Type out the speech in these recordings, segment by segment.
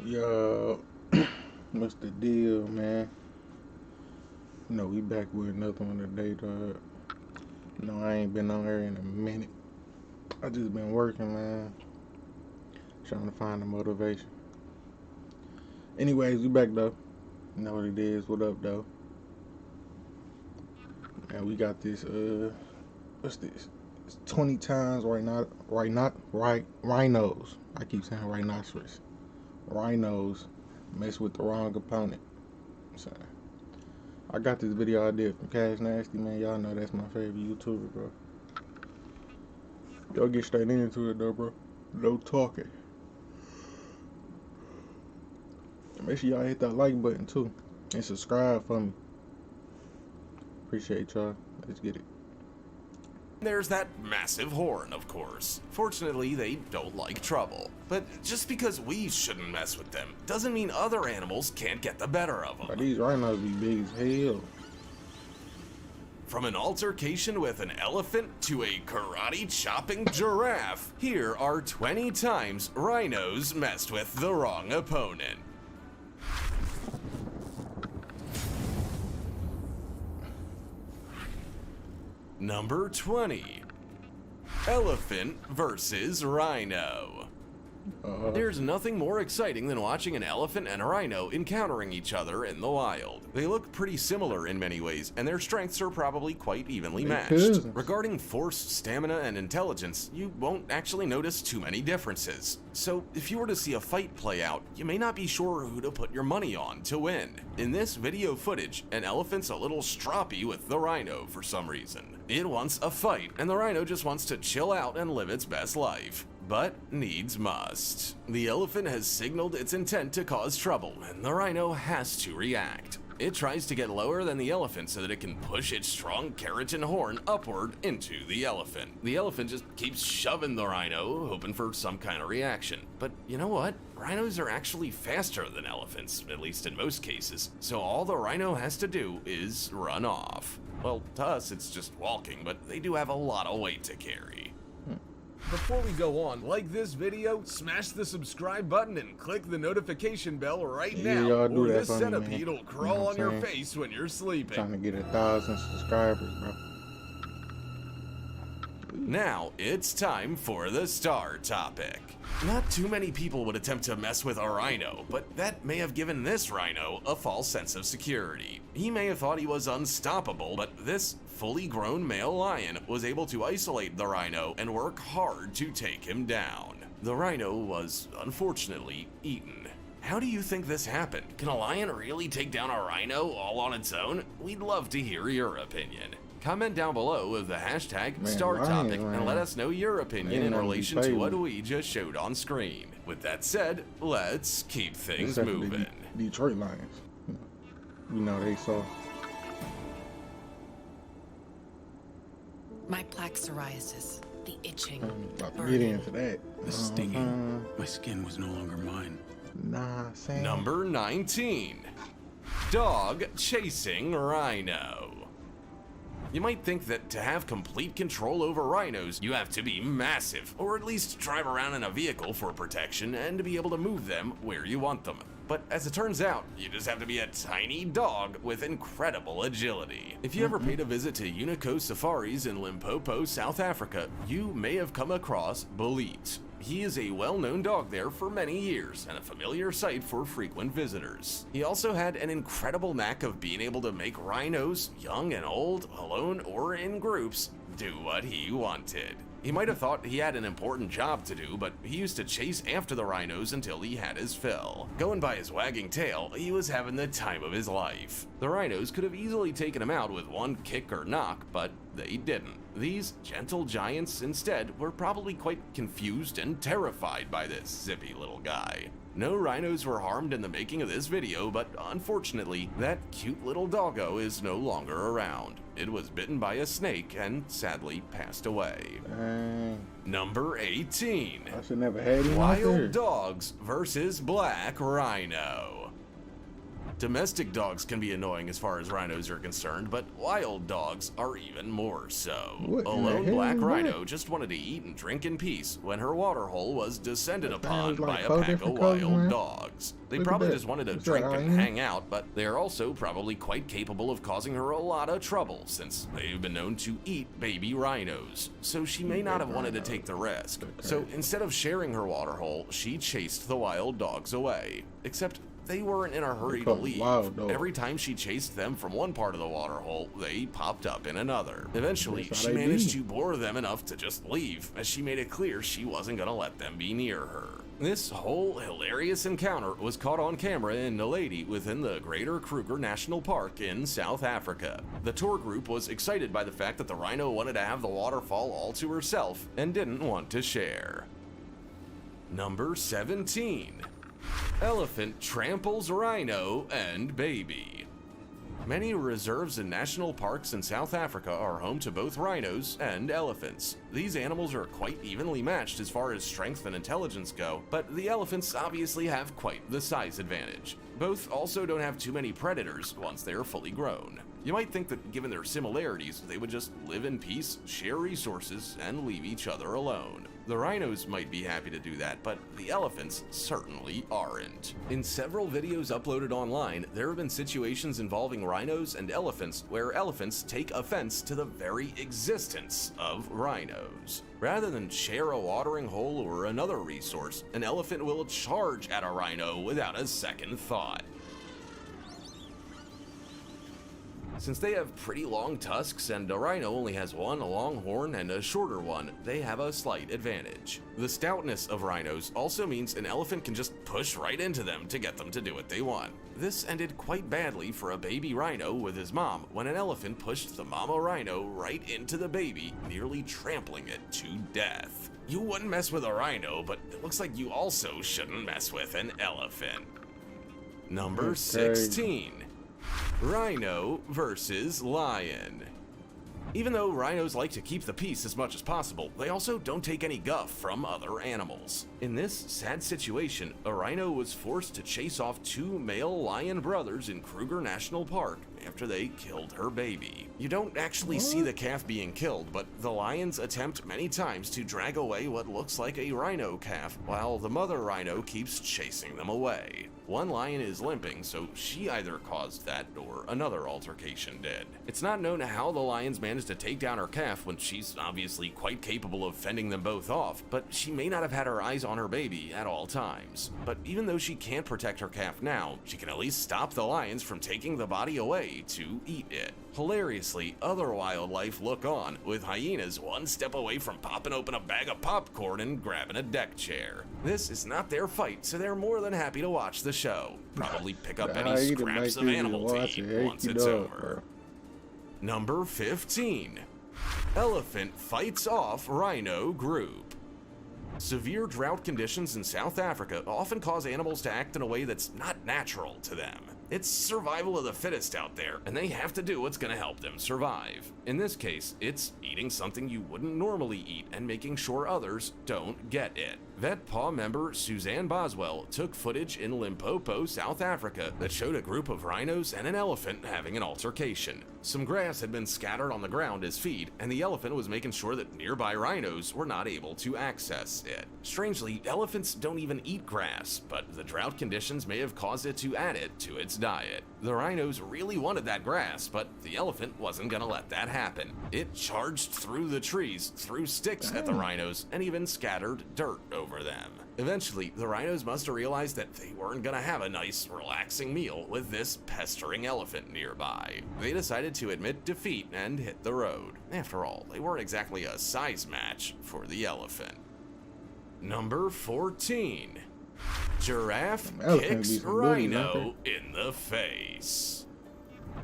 Yo, what's the deal, man? We back with another one today, dog. I ain't been on here in a minute. I just been working, man. Trying to find the motivation. Anyways, we back, though. You know what it is. What up, though? And we got this, what's this? It's 20 times rhinos. I keep saying rhinoceros. Rhinos mess with the wrong opponent. So, I got this video I did from Cash Nasty, man. Y'all know that's my favorite YouTuber, bro. Y'all get straight into it, though, bro. No talking. Make sure y'all hit that like button, too. And subscribe for me. Appreciate y'all. Let's get it. There's that massive horn, of course. Fortunately, they don't like trouble. But just because we shouldn't mess with them doesn't mean other animals can't get the better of them. But these rhinos be big as hell. From an altercation with an elephant to a karate-chopping giraffe, here are 20 times rhinos messed with the wrong opponent. Number 20. Elephant versus rhino. There's nothing more exciting than watching an elephant and a rhino encountering each other in the wild. They look pretty similar in many ways, and their strengths are probably quite evenly matched. Regarding force, stamina, and intelligence, you won't actually notice too many differences. So if you were to see a fight play out, you may not be sure who to put your money on to win. In this video footage, an elephant's a little stroppy with the rhino for some reason. It wants a fight, and the rhino just wants to chill out and live its best life. But needs must. The elephant has signaled its intent to cause trouble, and the rhino has to react. It tries to get lower than the elephant so that it can push its strong keratin horn upward into the elephant. The elephant just keeps shoving the rhino, hoping for some kind of reaction. But you know what? Rhinos are actually faster than elephants, at least in most cases, so all the rhino has to do is run off. Well, to us it's just walking, but they do have a lot of weight to carry. Before we go on, like this video, smash the subscribe button and click the notification bell right now, or this centipede will crawl on your face when you're sleeping. Trying to get 1,000 subscribers, bro. Now, it's time for the star topic. Not too many people would attempt to mess with a rhino, but that may have given this rhino a false sense of security. He may have thought he was unstoppable, but this fully grown male lion was able to isolate the rhino and work hard to take him down. The rhino was, unfortunately, eaten. How do you think this happened? Can a lion really take down a rhino all on its own? We'd love to hear your opinion. Comment down below with the hashtag StarTopic and let us know your opinion in relation to what we just showed on screen. With that said, let's keep things moving. Detroit Lions. You know they saw. My plaque psoriasis, the itching, about to get into that. The stinging. My skin was no longer mine. Number 19. Dog chasing rhino. You might think that to have complete control over rhinos, you have to be massive, or at least drive around in a vehicle for protection and to be able to move them where you want them. But as it turns out, you just have to be a tiny dog with incredible agility. If you ever paid a visit to Unico Safaris in Limpopo, South Africa, you may have come across Bolit. He is a well-known dog there for many years and a familiar sight for frequent visitors. He also had an incredible knack of being able to make rhinos, young and old, alone or in groups, do what he wanted. He might have thought he had an important job to do, but he used to chase after the rhinos until he had his fill. Going by his wagging tail, he was having the time of his life. The rhinos could have easily taken him out with one kick or knock, but they didn't. These gentle giants instead were probably quite confused and terrified by this zippy little guy. No rhinos were harmed in the making of this video, but unfortunately, that cute little doggo is no longer around. It was bitten by a snake and sadly passed away. Number 18. I should never had him Wild dogs versus black rhino. Domestic dogs can be annoying as far as rhinos are concerned, but wild dogs are even more so. What A in the lone hell black is rhino that? just wanted to eat and drink in peace when her water hole was descended That thing upon was like by a 4 pack of different colors, wild man. dogs. They Look at probably that. just wanted to What's that, drink and hyena? hang out, but they are also probably quite capable of causing her a lot of trouble since they've been known to eat baby rhinos. So she may not have wanted to take the risk. So instead of sharing her water hole, she chased the wild dogs away. Except they weren't in a hurry to call them leave. wild dogs. Every time she chased them from one part of the water hole, they popped up in another. Eventually, That's how she they managed be. to bore them enough to just leave, as she made it clear she wasn't gonna let them be near her. This whole hilarious encounter was caught on camera in Naledi within the Greater Kruger National Park in South Africa. The tour group was excited by the fact that the rhino wanted to have the waterfall all to herself and didn't want to share. Number 17. Elephant tramples rhino and baby. Many reserves and national parks in South Africa are home to both rhinos and elephants. These animals are quite evenly matched as far as strength and intelligence go, but the elephants obviously have quite the size advantage. Both also don't have too many predators once they are fully grown. You might think that given their similarities, they would just live in peace, share resources, and leave each other alone. The rhinos might be happy to do that, but the elephants certainly aren't. In several videos uploaded online, there have been situations involving rhinos and elephants where elephants take offense to the very existence of rhinos. Rather than share a watering hole or another resource, an elephant will charge at a rhino without a second thought. Since they have pretty long tusks and a rhino only has one long horn and a shorter one, they have a slight advantage. The stoutness of rhinos also means an elephant can just push right into them to get them to do what they want. This ended quite badly for a baby rhino with his mom when an elephant pushed the mama rhino right into the baby, nearly trampling it to death. You wouldn't mess with a rhino, but it looks like you also shouldn't mess with an elephant. Number 16. Rhino versus lion. Even though rhinos like to keep the peace as much as possible, they also don't take any guff from other animals. In this sad situation, a rhino was forced to chase off two male lion brothers in Kruger National Park after they killed her baby. You don't actually see the calf being killed, but the lions attempt many times to drag away what looks like a rhino calf, while the mother rhino keeps chasing them away. One lion is limping, so she either caused that or another altercation did. It's not known how the lions managed to take down her calf when she's obviously quite capable of fending them both off, but she may not have had her eyes on her baby at all times. But even though she can't protect her calf now, she can at least stop the lions from taking the body away to eat it. Hilariously, other wildlife look on, with hyenas one step away from popping open a bag of popcorn and grabbing a deck chair. This is not their fight, so they're more than happy to watch the show. Probably pick up any scraps of animal to eat once it's over. Number 15. Elephant fights off rhino group. Severe drought conditions in South Africa often cause animals to act in a way that's not natural to them. It's survival of the fittest out there, and they have to do what's gonna help them survive. In this case, it's eating something you wouldn't normally eat and making sure others don't get it. Vet Paw member Suzanne Boswell took footage in Limpopo, South Africa that showed a group of rhinos and an elephant having an altercation. Some grass had been scattered on the ground as feed, and the elephant was making sure that nearby rhinos were not able to access it. Strangely, elephants don't even eat grass, but the drought conditions may have caused it to add it to its diet. The rhinos really wanted that grass, but the elephant wasn't gonna let that happen. It charged through the trees, threw sticks at the rhinos, and even scattered dirt over them. Eventually, the rhinos must have realized that they weren't gonna have a nice, relaxing meal with this pestering elephant nearby. They decided to admit defeat and hit the road. After all, they weren't exactly a size match for the elephant. Number 14. Giraffe kicks rhino in the face.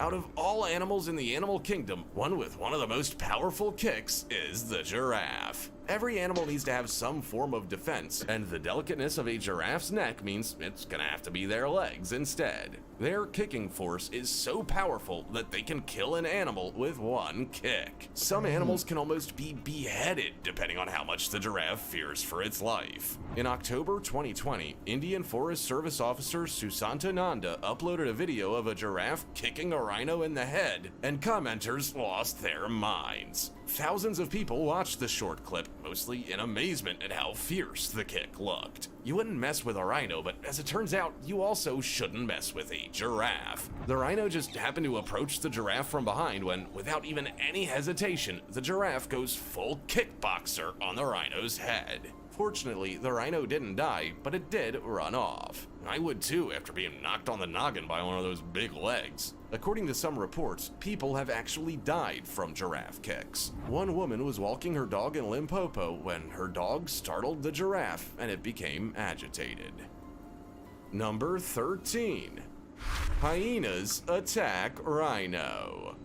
Out of all animals in the animal kingdom, one with one of the most powerful kicks is the giraffe. Every animal needs to have some form of defense, and the delicateness of a giraffe's neck means it's gonna have to be their legs instead. Their kicking force is so powerful that they can kill an animal with one kick. Some animals can almost be beheaded depending on how much the giraffe fears for its life. In October 2020, Indian Forest Service officer Susanta Nanda uploaded a video of a giraffe kicking a rhino in the head, and commenters lost their minds. Thousands of people watched the short clip, mostly in amazement at how fierce the kick looked. You wouldn't mess with a rhino, but as it turns out, you also shouldn't mess with a giraffe. The rhino just happened to approach the giraffe from behind when, without even any hesitation, the giraffe goes full kickboxer on the rhino's head. Fortunately, the rhino didn't die, but it did run off. I would too after being knocked on the noggin by one of those big legs. According to some reports, people have actually died from giraffe kicks. One woman was walking her dog in Limpopo when her dog startled the giraffe and it became agitated. Number 13. Hyenas attack rhino.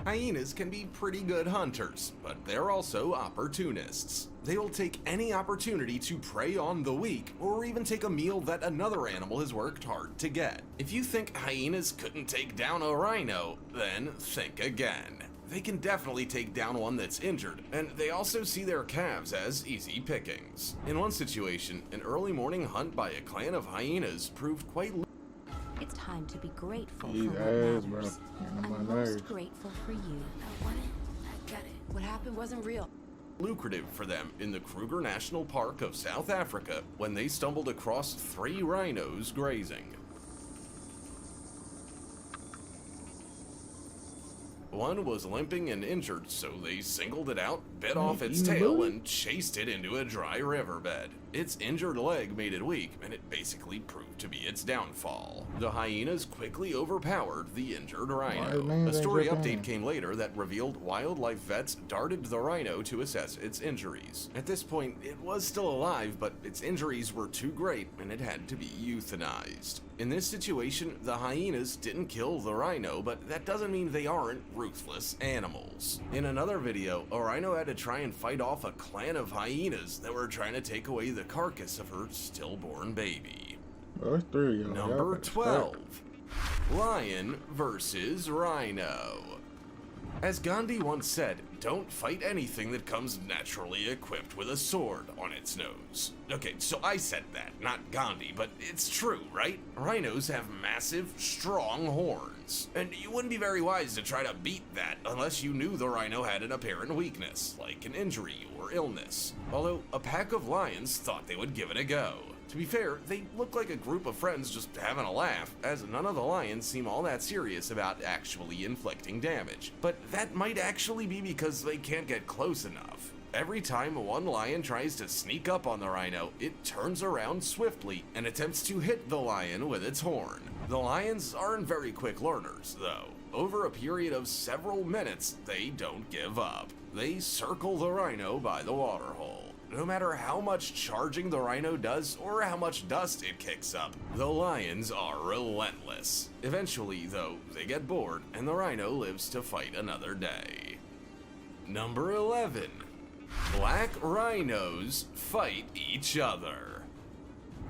Hyenas can be pretty good hunters, but they're also opportunists. They will take any opportunity to prey on the weak, or even take a meal that another animal has worked hard to get. If you think hyenas couldn't take down a rhino, then think again. They can definitely take down one that's injured, and they also see their calves as easy pickings. In one situation, an early morning hunt by a clan of hyenas proved quite It's time to be grateful These for ass, what bro. matters. Getting on my I'm nerves. most grateful for you. I want it. I got it. What happened wasn't real. lucrative for them in the Kruger National Park of South Africa when they stumbled across 3 rhinos grazing. One was limping and injured, so they singled it out, bit off its tail, and chased it into a dry riverbed. Its injured leg made it weak, and it basically proved to be its downfall. The hyenas quickly overpowered the injured rhino. A story update came later that revealed wildlife vets darted the rhino to assess its injuries. At this point, it was still alive, but its injuries were too great, and it had to be euthanized. In this situation, the hyenas didn't kill the rhino, but that doesn't mean they aren't ruthless animals. In another video, a rhino had to try and fight off a clan of hyenas that were trying to take away the carcass of her stillborn baby. Oh, it's 3 of y'all. Number 12. Lion versus rhino. As Gandhi once said, don't fight anything that comes naturally equipped with a sword on its nose. Okay, so I said that, not Gandhi, but it's true, right? Rhinos have massive, strong horns, and you wouldn't be very wise to try to beat that unless you knew the rhino had an apparent weakness, like an injury or illness. Although, a pack of lions thought they would give it a go. To be fair, they look like a group of friends just having a laugh, as none of the lions seem all that serious about actually inflicting damage. But that might actually be because they can't get close enough. Every time one lion tries to sneak up on the rhino, it turns around swiftly and attempts to hit the lion with its horn. The lions aren't very quick learners, though. Over a period of several minutes, they don't give up. They circle the rhino by the waterhole. No matter how much charging the rhino does or how much dust it kicks up, the lions are relentless. Eventually, though, they get bored and the rhino lives to fight another day. Number 11. Black rhinos fight each other.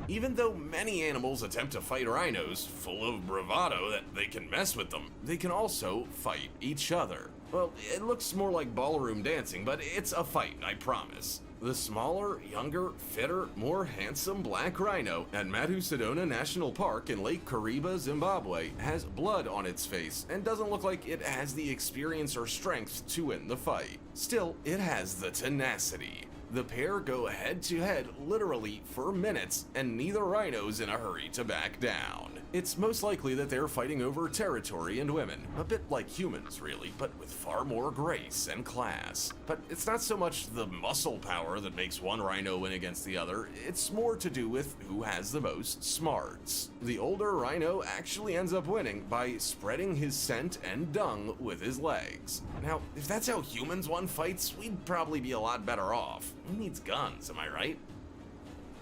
Even though many animals attempt to fight rhinos, full of bravado that they can mess with them, they can also fight each other. Well, it looks more like ballroom dancing, but it's a fight, I promise. The smaller, younger, fitter, more handsome black rhino at Matusadona National Park in Lake Kariba, Zimbabwe, has blood on its face and doesn't look like it has the experience or strength to win the fight. Still, it has the tenacity. The pair go head to head literally for minutes, and neither rhino's in a hurry to back down. It's most likely that they're fighting over territory and women, a bit like humans really, but with far more grace and class. But it's not so much the muscle power that makes one rhino win against the other, it's more to do with who has the most smarts. The older rhino actually ends up winning by spreading his scent and dung with his legs. Now, if that's how humans won fights, we'd probably be a lot better off. Who needs guns, am I right?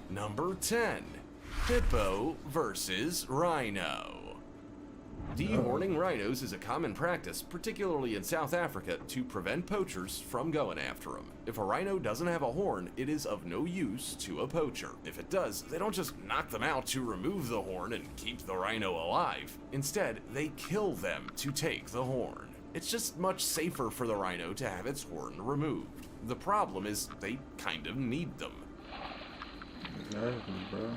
Number 10. Hippo versus rhino. Dehorning rhinos is a common practice, particularly in South Africa, to prevent poachers from going after them. If a rhino doesn't have a horn, it is of no use to a poacher. If it does, they don't just knock them out to remove the horn and keep the rhino alive. Instead, they kill them to take the horn. It's just much safer for the rhino to have its horn removed. The problem is they kind of need them. Exactly, bro.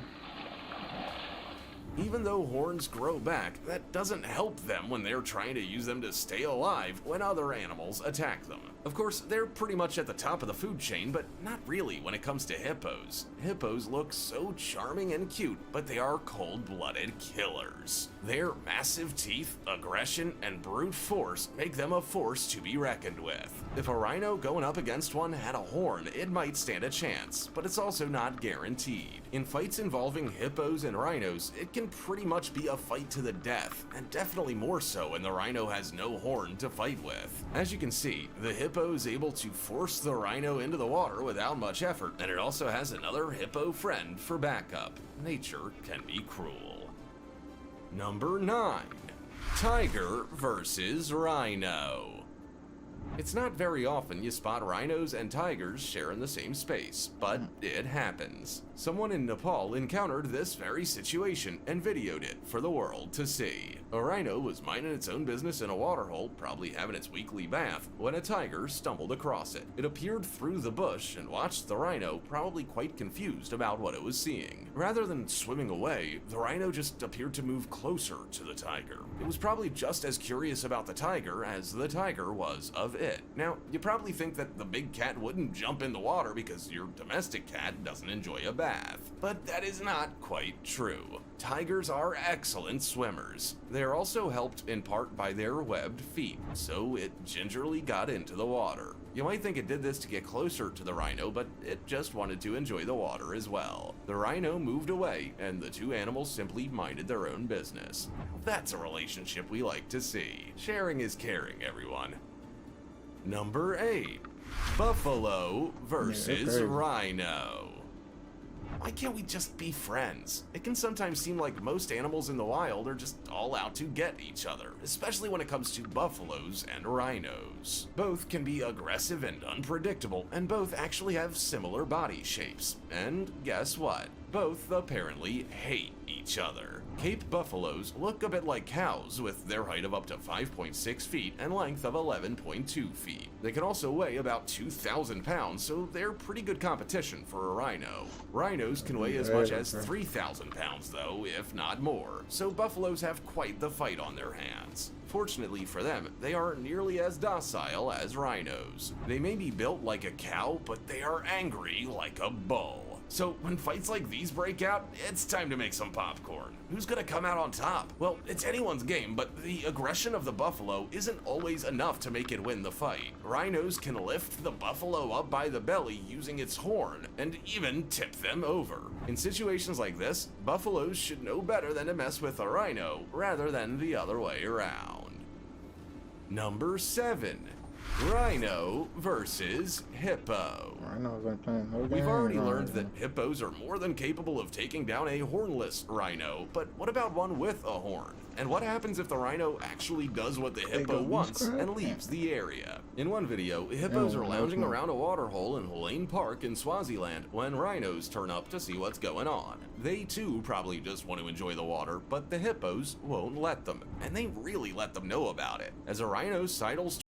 Even though horns grow back, that doesn't help them when they're trying to use them to stay alive when other animals attack them. Of course, they're pretty much at the top of the food chain, but not really when it comes to hippos. Hippos look so charming and cute, but they are cold-blooded killers. Their massive teeth, aggression, and brute force make them a force to be reckoned with. If a rhino going up against one had a horn, it might stand a chance, but it's also not guaranteed. In fights involving hippos and rhinos, it can pretty much be a fight to the death, and definitely more so when the rhino has no horn to fight with. As you can see, the hippo is able to force the rhino into the water without much effort, and it also has another hippo friend for backup. Nature can be cruel. Number 9. Tiger versus rhino. It's not very often you spot rhinos and tigers sharing the same space, but it happens. Someone in Nepal encountered this very situation and videoed it for the world to see. A rhino was minding its own business in a waterhole, probably having its weekly bath, when a tiger stumbled across it. It appeared through the bush and watched the rhino, probably quite confused about what it was seeing. Rather than swimming away, the rhino just appeared to move closer to the tiger. It was probably just as curious about the tiger as the tiger was of it. Now, you probably think that the big cat wouldn't jump in the water because your domestic cat doesn't enjoy a bath. But that is not quite true. Tigers are excellent swimmers. They are also helped in part by their webbed feet, so it gingerly got into the water. You might think it did this to get closer to the rhino, but it just wanted to enjoy the water as well. The rhino moved away, and the two animals simply minded their own business. That's a relationship we like to see. Sharing is caring, everyone. Number 8. Buffalo versus rhino. Why can't we just be friends? It can sometimes seem like most animals in the wild are just all out to get each other, especially when it comes to buffaloes and rhinos. Both can be aggressive and unpredictable, and both actually have similar body shapes. And guess what? Both apparently hate each other. Cape buffaloes look a bit like cows, with their height of up to 5.6 feet and length of 11.2 feet. They can also weigh about 2,000 pounds, so they're pretty good competition for a rhino. Rhinos can weigh as much as 3,000 pounds though, if not more, so buffaloes have quite the fight on their hands. Fortunately for them, they aren't nearly as docile as rhinos. They may be built like a cow, but they are angry like a bull. So when fights like these break out, it's time to make some popcorn. Who's gonna come out on top? Well, it's anyone's game, but the aggression of the buffalo isn't always enough to make it win the fight. Rhinos can lift the buffalo up by the belly using its horn, and even tip them over. In situations like this, buffaloes should know better than to mess with a rhino, rather than the other way around. Number 7. Rhino versus hippo. Rhinos ain't playing no We've games, already learned man. that hippos are more than capable of taking down a hornless rhino, but what about one with a horn? And what happens if the rhino actually does what the hippo wants and leaves the area? In one video, hippos are lounging around a waterhole in Lane Park in Swaziland when rhinos turn up to see what's going on. They too probably just want to enjoy the water, but the hippos won't let them, and they really let them know about it. As a rhino sidles